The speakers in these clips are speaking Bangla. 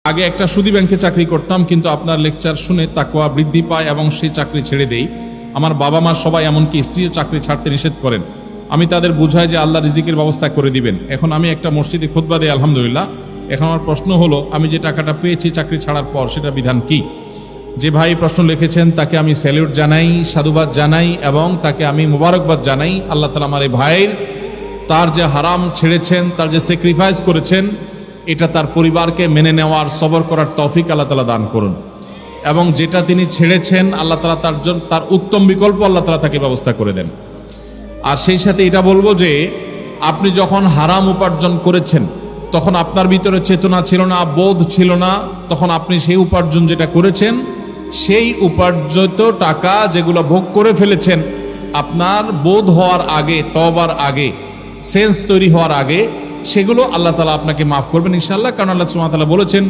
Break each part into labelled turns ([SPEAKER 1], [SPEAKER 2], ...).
[SPEAKER 1] আগে একটা সুদী ব্যাংকে চাকরি করতাম, কিন্তু আপনার লেকচার শুনে তাকওয়া বৃদ্ধি পায় এবং সেই চাকরি ছেড়ে দেই। আমার বাবা মা সবাই, এমনকি স্ত্রীও চাকরি ছাড়তে নিষেধ করেন। আমি তাদের বুঝাই যে আল্লাহ রিজিকের ব্যবস্থা করে দিবেন। এখন আমি একটা মসজিদে খুতবা দেই, আলহামদুলিল্লাহ। এখন আমার প্রশ্ন হলো, আমি যে টাকাটা পেয়েছি চাকরি ছাড়ার পর, সেটা বিধান কি? যে ভাই প্রশ্ন লিখেছেন তাকে আমি স্যালিউট জানাই, সাধুবাদ জানাই এবং তাকে আমি মুবারকবাদ জানাই। আল্লাহ তাআলা আমার এই ভাইয়ের, তার যে হারাম ছেড়েছেন, তার যে স্যাক্রিফাইস করেছেন, এটা তার পরিবারকে মেনে নেওয়ার, সবর করার তৌফিক আল্লাহ তাআলা দান করুন। এবং যেটা তিনি ছেড়েছেন, আল্লাহ তাআলা তার জন্য তার উত্তম বিকল্প আল্লাহ তাআলা তাকে ব্যবস্থা করে দেন। আর সেই সাথে এটা বলবো যে আপনি যখন হারাম উপার্জন করেছেন, তখন আপনার ভিতরে চেতনা ছিল না, বোধ ছিল না। তখন আপনি সেই উপার্জন যেটা করেছেন, সেই উপার্জিত টাকা যেগুলো ভোগ করে ফেলেছেন, আপনার বোধ হওয়ার আগে, তওবার আগে, সেন্স তৈরি হওয়ার আগে, সেগুলো আল্লাহ তাআলা আপনাকে মাফ করবেন ইনশাআল্লাহ। কারণ আল্লাহ সুবহানাহু ওয়া তাআলা বলেছেন,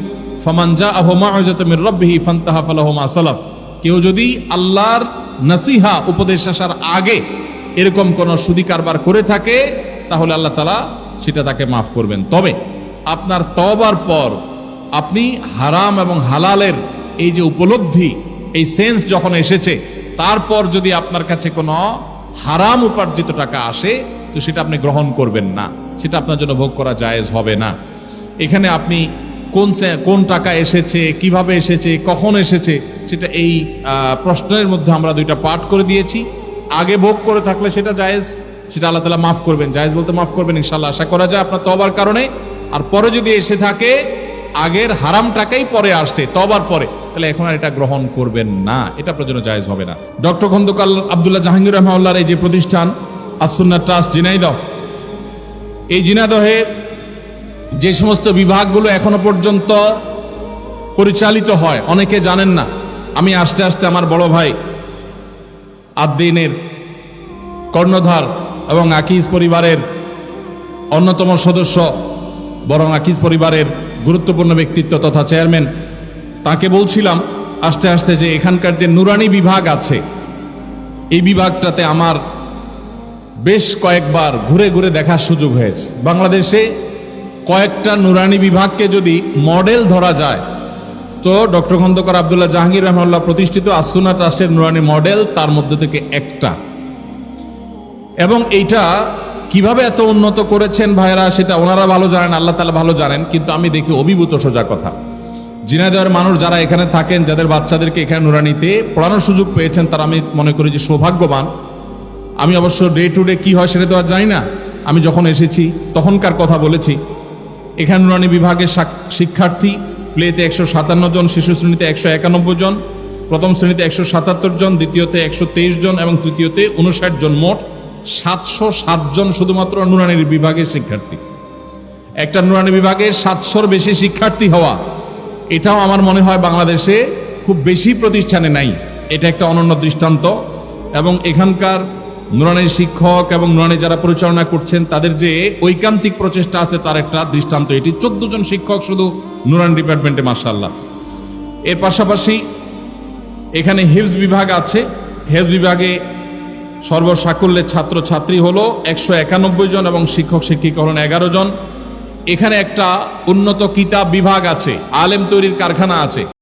[SPEAKER 1] ফামান জাআহু মাউইযাতুম মির রাব্বিহি ফান্তাহা ফালাহু মা সালাফ। কেউ যদি আল্লাহর নসিহা, উপদেশ আসার আগে এরকম কোন সুদী কারবার করে থাকে, তাহলে আল্লাহ তাআলা সেটা তাকে মাফ করবেন। তবে আপনার তওবার পর আপনি হারাম এবং হালালের এই যে উপলব্ধি, এই সেন্স যখন এসেছে, তারপর যদি আপনার কাছে কোনো হারাম উপার্জিত টাকা আসে, তো সেটা আপনি গ্রহণ করবেন না, সেটা আপনার জন্য ভোগ করা জায়েজ হবে না। এখানে আপনি কোন টাকা এসেছে, কিভাবে এসেছে, কখন এসেছে, সেটা এই প্রশ্নের মধ্যে আমরা দুইটা পার্ট করে দিয়েছি। আগে ভোগ করে থাকলে সেটা জায়েজ, সেটা আল্লাহ তাআলা মাফ করবেন, জায়েজ বলতে মাফ করবেন ইনশাআল্লাহ, আশা করা যায় আপনার তওবার কারণে। আর পরে যদি এসে থাকে, আগের হারাম টাকাই পরে আসছে তওবার পরে, তাহলে এখন আর এটা গ্রহণ করবেন না, এটা আপনার জন্য জায়েজ হবে না। ডক্টর খন্দকার আব্দুল্লাহ জাহাঙ্গীর রাহমাহুল্লাহর এই যে প্রতিষ্ঠান আস-সুন্নাহ ট্রাস্ট ঝিনাইদহ, এই ঝিনাইদহে যে সমস্ত বিভাগগুলো এখনো পর্যন্ত পরিচালিত হয়, অনেকে জানেন না। আমি আস্তে আস্তে আমার বড় ভাই আদ-দ্বীনের কর্ণধার এবং আকিজ পরিবারের অন্যতম সদস্য, বরং আকিজ পরিবারের গুরুত্বপূর্ণ ব্যক্তিত্ব তথা চেয়ারম্যান, তাকে বলছিলাম আস্তে আস্তে যে এখানকার যে নুরানি বিভাগ আছে, এই বিভাগটাতে আমার বেশ কয়েকবার ঘুরে ঘুরে দেখার সুযোগ হয়েছে। বাংলাদেশে কয়েকটা নুরানি বিভাগকে যদি মডেল ধরা যায়, তো ডক্টর খন্দকার আব্দুল্লাহ জাহাঙ্গীর রাহমাহুল্লাহ প্রতিষ্ঠিত আস-সুন্নাহ ট্রাস্টের নুরানি মডেল তার মধ্যে থেকে একটা। এবং এইটা কিভাবে এত উন্নত করেছেন ভাইরা, সেটা ওনারা ভালো জানেন, আল্লাহ তাআলা ভালো জানেন। কিন্তু আমি দেখি অভিভূত সোজা কথা, ঝিনাইদহের মানুষ যারা এখানে থাকেন, যাদের বাচ্চাদেরকে এখানে নুরানিতে পড়ানোর সুযোগ পেয়েছেন, তারা আমি মনে করি যে সৌভাগ্যবান। আমি অবশ্য ডে টু ডে কি হয় সেটা তো আর জানি না। আমি যখন এসেছি তখনকার কথা বলেছি। এখানে নুরানি বিভাগের শিক্ষার্থী প্লেতে 157 জন, শিশু শ্রেণীতে 191 জন, প্রথম শ্রেণীতে 177 জন, দ্বিতীয়তে 123 জন এবং তৃতীয়তে 59 জন, মোট 707 জন শুধুমাত্র নুরানির বিভাগের শিক্ষার্থী। একটা নুরানি বিভাগে 700-র বেশি শিক্ষার্থী হওয়া, এটাও আমার মনে হয় বাংলাদেশে খুব বেশি প্রতিষ্ঠানে নাই। এটা একটা অনন্য দৃষ্টান্ত। এবং এখানকার নুরানির শিক্ষক এবং নুরানি যারা পরিচালনা করছেন, তাদের যে ঐকান্তিক প্রচেষ্টা আছে, তার একটা দৃষ্টান্ত এটি। 14 জন শিক্ষক শুধু নুরানি ডিপার্টমেন্টে, মাশাআল্লাহ। এর পাশাপাশি এখানে হিফজ বিভাগ আছে। হিফজ বিভাগে সর্বসাকুল্যে ছাত্র ছাত্রী হলো 191 জন এবং শিক্ষক শিক্ষিকা হলেন 11 জন। এখানে একটা উন্নত কিতাব বিভাগ আছে, আলেম তৈরির কারখানা আছে।